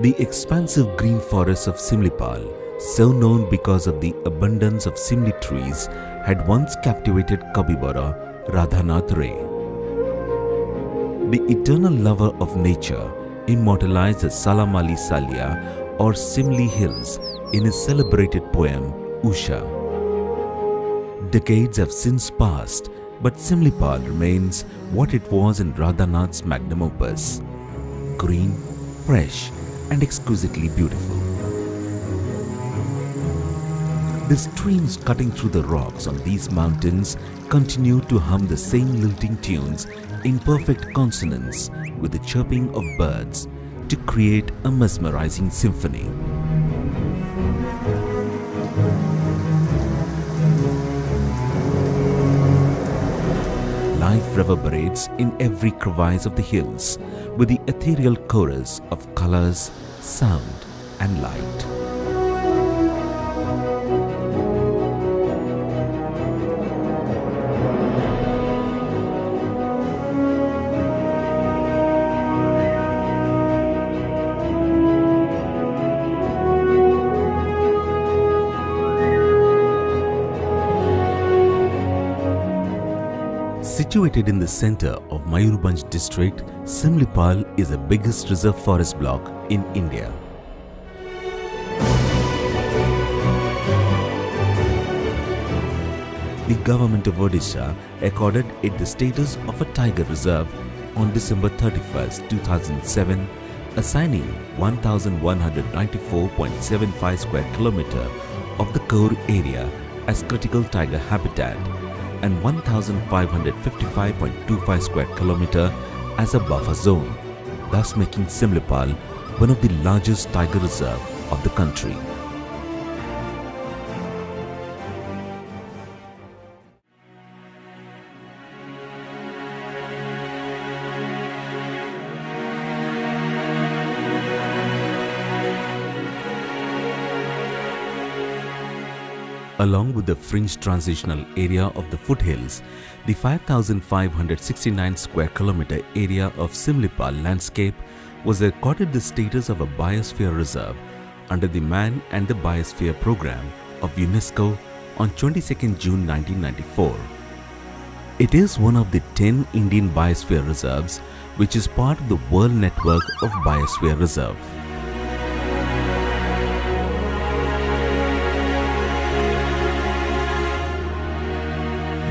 The expansive green forests of Similipal, so known because of the abundance of simli trees, had once captivated Kabibara Radhanath Ray. The eternal lover of nature immortalized the Salam Ali Salia or Simli Hills in his celebrated poem Usha. Decades have since passed, but Similipal remains what it was in Radhanath's magnum opus: green, fresh, and exquisitely beautiful. The streams cutting through the rocks on these mountains continue to hum the same lilting tunes in perfect consonance with the chirping of birds to create a mesmerizing symphony. Life reverberates in every crevice of the hills with the ethereal chorus of colors, sound, and light. Situated in the center of Mayurbhanj district, Similipal is the biggest reserve forest block in India. The government of Odisha accorded it the status of a tiger reserve on December 31, 2007, assigning 1,194.75 square kilometer of the core area as critical tiger habitat and 1,555.25 square kilometer as a buffer zone, thus making Similipal one of the largest tiger reserve of the country. Along with the fringe transitional area of the foothills, the 5,569 square kilometer area of Similipal landscape was accorded the status of a biosphere reserve under the Man and the Biosphere Program of UNESCO on 22nd June 1994. It is one of the 10 Indian biosphere reserves which is part of the World Network of Biosphere Reserve.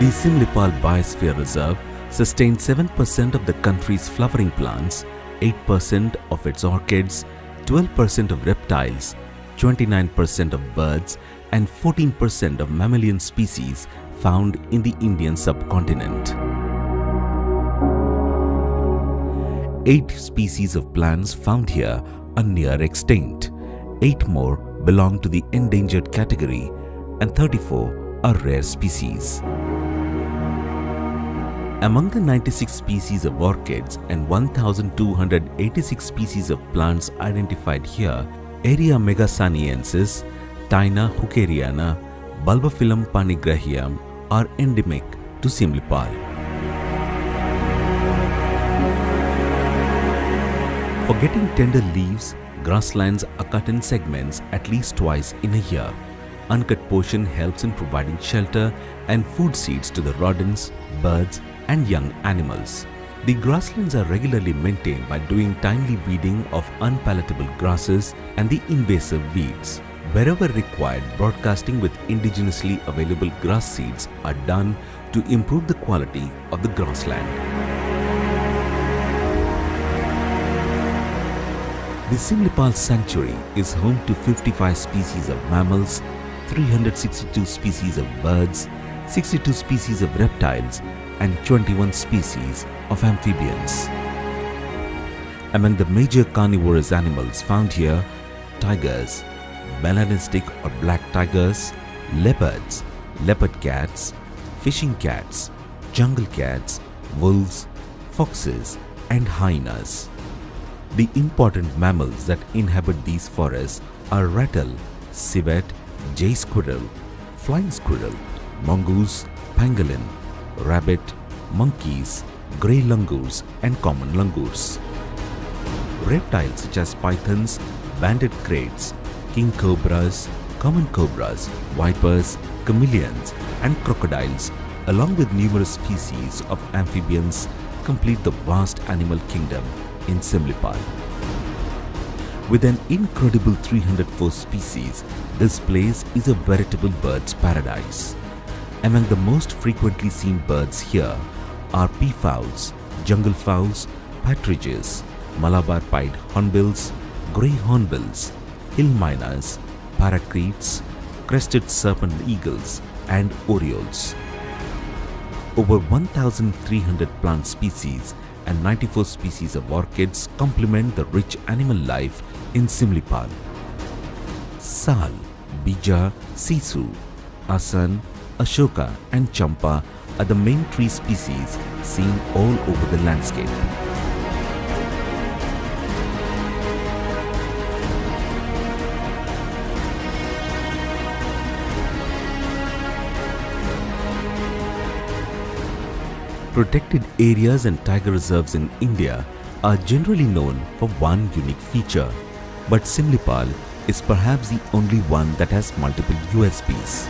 The Similipal Biosphere Reserve sustains 7% of the country's flowering plants, 8% of its orchids, 12% of reptiles, 29% of birds, and 14% of mammalian species found in the Indian subcontinent. 8 species of plants found here are near extinct, 8 more belong to the endangered category, and 34 are rare species. Among the 96 species of orchids and 1,286 species of plants identified here, Area megasaniensis, Taina hookeriana, Bulbophyllum panigrahium are endemic to Similipal. For getting tender leaves, grasslands are cut in segments at least twice in a year. Uncut portion helps in providing shelter and food seeds to the rodents, birds, and young animals. The grasslands are regularly maintained by doing timely weeding of unpalatable grasses and the invasive weeds. Wherever required, broadcasting with indigenously available grass seeds are done to improve the quality of the grassland. The Similipal Sanctuary is home to 55 species of mammals, 362 species of birds, 62 species of reptiles, and 21 species of amphibians. Among the major carnivorous animals found here, tigers, melanistic or black tigers, leopards, leopard cats, fishing cats, jungle cats, wolves, foxes, and hyenas. The important mammals that inhabit these forests are rattle, civet, jay squirrel, flying squirrel, mongoose, pangolin, rabbit, monkeys, grey langurs, and common langurs. reptiles such as pythons, banded kraits, king cobras, common cobras, vipers, chameleons and crocodiles, along with numerous species of amphibians, complete the vast animal kingdom in Similipal. With an incredible 304 species, this place is a veritable bird's paradise. Among the most frequently seen birds here are peafowls, jungle fowls, partridges, Malabar pied hornbills, grey hornbills, hill miners, parakeets, crested serpent eagles and orioles. Over 1,300 plant species and 94 species of orchids complement the rich animal life in Similipal. Sal, Bija, Sisu, Asan, Ashoka and Champa are the main tree species seen all over the landscape. Protected areas and tiger reserves in India are generally known for one unique feature, but Similipal is perhaps the only one that has multiple USPs.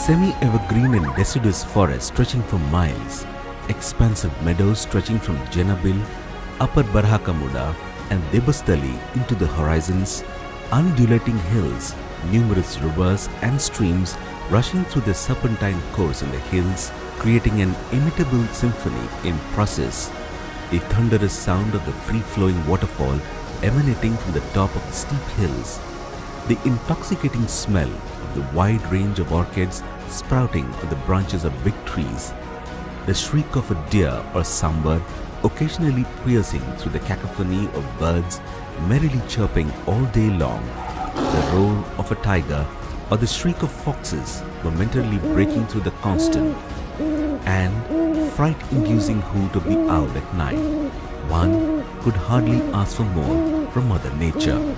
Semi-evergreen and deciduous forests stretching for miles, expansive meadows stretching from Jenabil, Upper Barhakamuda and Debastali into the horizons, undulating hills, numerous rivers and streams rushing through the serpentine course in the hills, creating an imitable symphony in process. The thunderous sound of the free-flowing waterfall emanating from the top of the steep hills, the intoxicating smell of the wide range of orchids sprouting on the branches of big trees, the shriek of a deer or sambar occasionally piercing through the cacophony of birds merrily chirping all day long, the roar of a tiger or the shriek of foxes momentarily breaking through the constant and fright-inducing hoot of the owl at night. One could hardly ask for more from Mother Nature.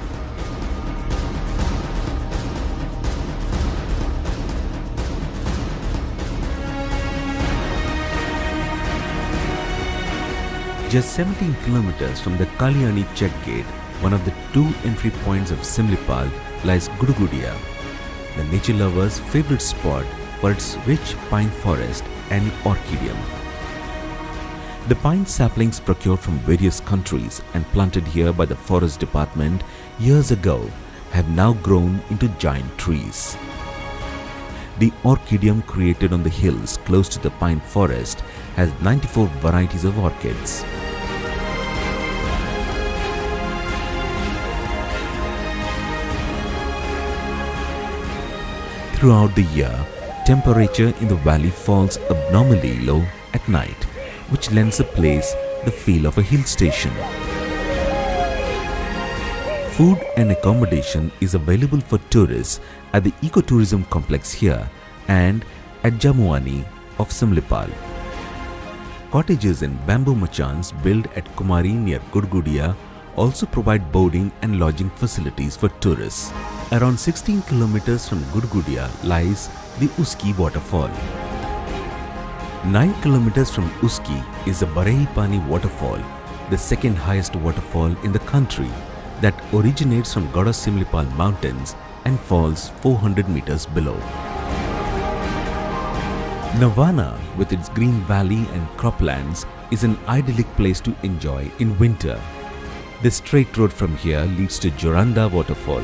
Just 17 kilometers from the Kalyani check gate, one of the two entry points of Similipal, lies Gudugudia, the nature lover's favorite spot for its rich pine forest and orchidium. The pine saplings procured from various countries and planted here by the forest department years ago have now grown into giant trees. The orchidium created on the hills close to the pine forest has 94 varieties of orchids. Throughout the year, temperature in the valley falls abnormally low at night, which lends the place the feel of a hill station. Food and accommodation is available for tourists at the ecotourism complex here and at Jamuani of Similipal. Cottages and bamboo machans built at Kumari near Gudgudia also provide boarding and lodging facilities for tourists. Around 16 kilometers from Gudgudia lies the Uski waterfall. 9 kilometers from Uski is the Barehipani waterfall, the second highest waterfall in the country that originates from Gada Similipal mountains and falls 400 meters below. Navana, with its green valley and croplands, is an idyllic place to enjoy in winter. The straight road from here leads to Joranda waterfall.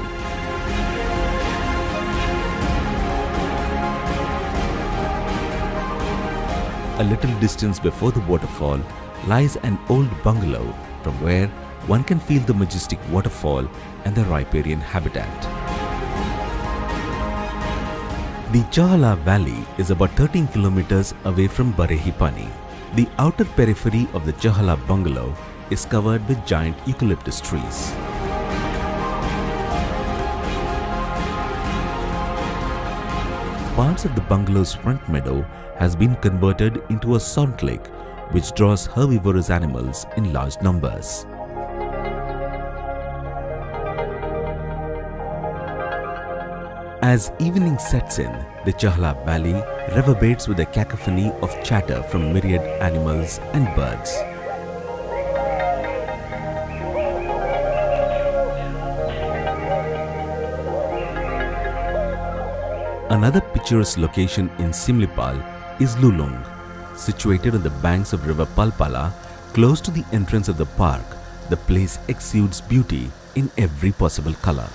A little distance before the waterfall lies an old bungalow from where one can feel the majestic waterfall and the riparian habitat. The Chahala Valley is about 13 kilometers away from Barehipani. The outer periphery of the Chahala bungalow is covered with giant eucalyptus trees. Parts of the bungalow's front meadow has been converted into a salt lake which draws herbivorous animals in large numbers. As evening sets in, the Chahla Valley reverberates with a cacophony of chatter from myriad animals and birds. Another picturesque location in Similipal is Lulung. Situated on the banks of river Palpala, close to the entrance of the park, the place exudes beauty in every possible color.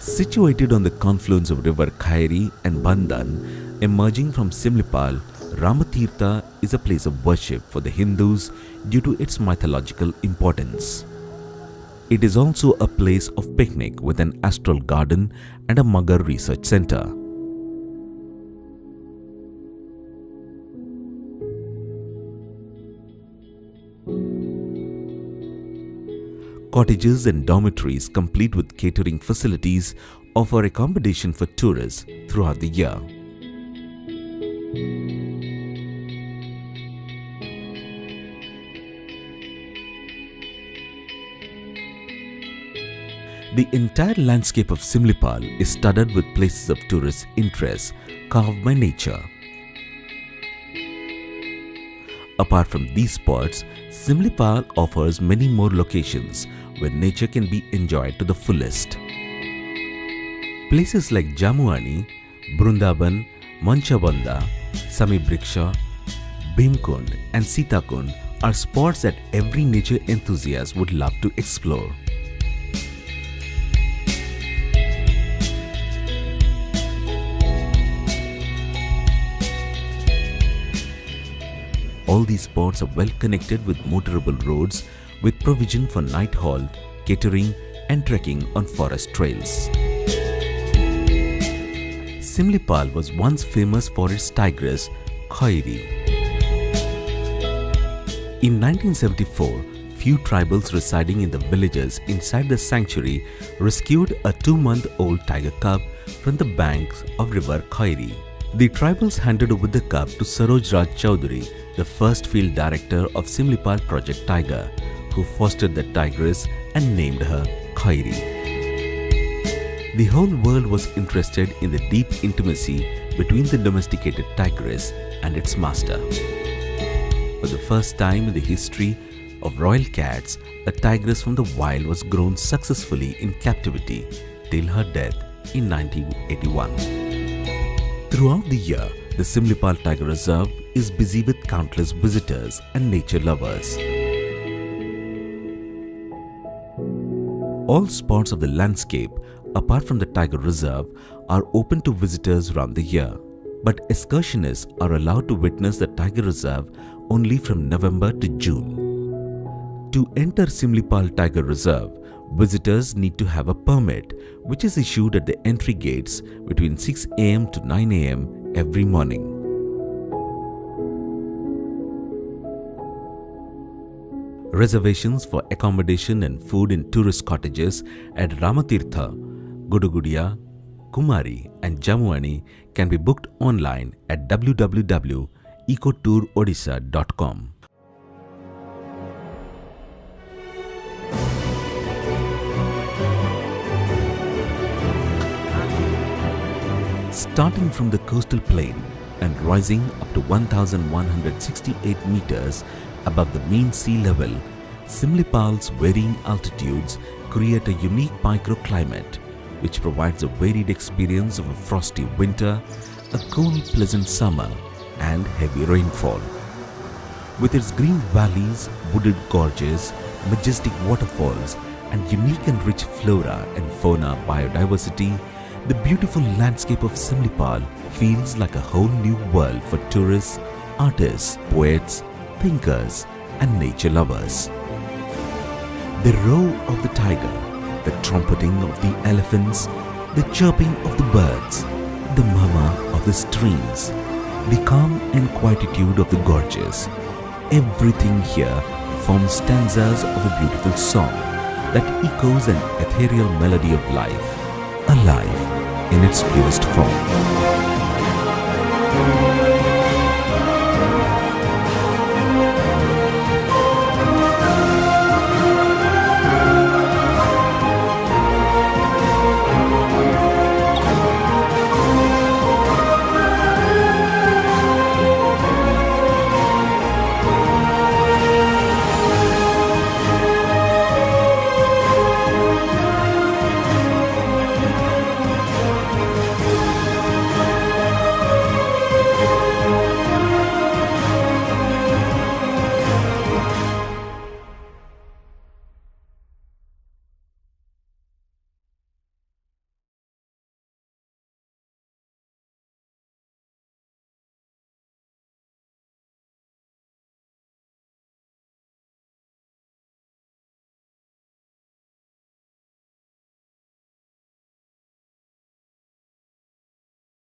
Situated on the confluence of river Khairi and Bandhan, emerging from Similipal, Ramatirtha is a place of worship for the Hindus due to its mythological importance. It is also a place of picnic with an astral garden and a Magar research center. Cottages and dormitories complete with catering facilities offer accommodation for tourists throughout the year. The entire landscape of Similipal is studded with places of tourist interest carved by nature. Apart from these spots, Similipal offers many more locations where nature can be enjoyed to the fullest. Places like Jamuani, Brundaban, Manchabanda, Samibriksha, Bhimkund and Sitakund are spots that every nature enthusiast would love to explore. All these spots are well connected with motorable roads with provision for night halt, catering and trekking on forest trails. Similipal was once famous for its tigress, Khairi. In 1974, few tribals residing in the villages inside the sanctuary rescued a 2-month-old tiger cub from the banks of river Khairi. The tribals handed over the cub to Saroj Raj Chowdhury, the first field director of Similipal Project Tiger, who fostered the tigress and named her Khairi. The whole world was interested in the deep intimacy between the domesticated tigress and its master. For the first time in the history of royal cats, a tigress from the wild was grown successfully in captivity till her death in 1981. Throughout the year, the Similipal Tiger Reserve is busy with countless visitors and nature lovers. All spots of the landscape, apart from the Tiger Reserve, are open to visitors around the year. But excursionists are allowed to witness the Tiger Reserve only from November to June. To enter Similipal Tiger Reserve, visitors need to have a permit, which is issued at the entry gates between 6 am to 9 am every morning. Reservations for accommodation and food in tourist cottages at Ramatirtha, Gudugudia, Kumari and Jamuani can be booked online at www.ecotourodisha.com. Starting from the coastal plain and rising up to 1,168 meters above the mean sea level, Similipal's varying altitudes create a unique microclimate which provides a varied experience of a frosty winter, a cool, pleasant summer and heavy rainfall. With its green valleys, wooded gorges, majestic waterfalls and unique and rich flora and fauna biodiversity, the beautiful landscape of Similipal feels like a whole new world for tourists, artists, poets, thinkers and nature lovers. The roar of the tiger, the trumpeting of the elephants, the chirping of the birds, the murmur of the streams, the calm and quietude of the gorges, everything here forms stanzas of a beautiful song that echoes an ethereal melody of life, alive in its purest form.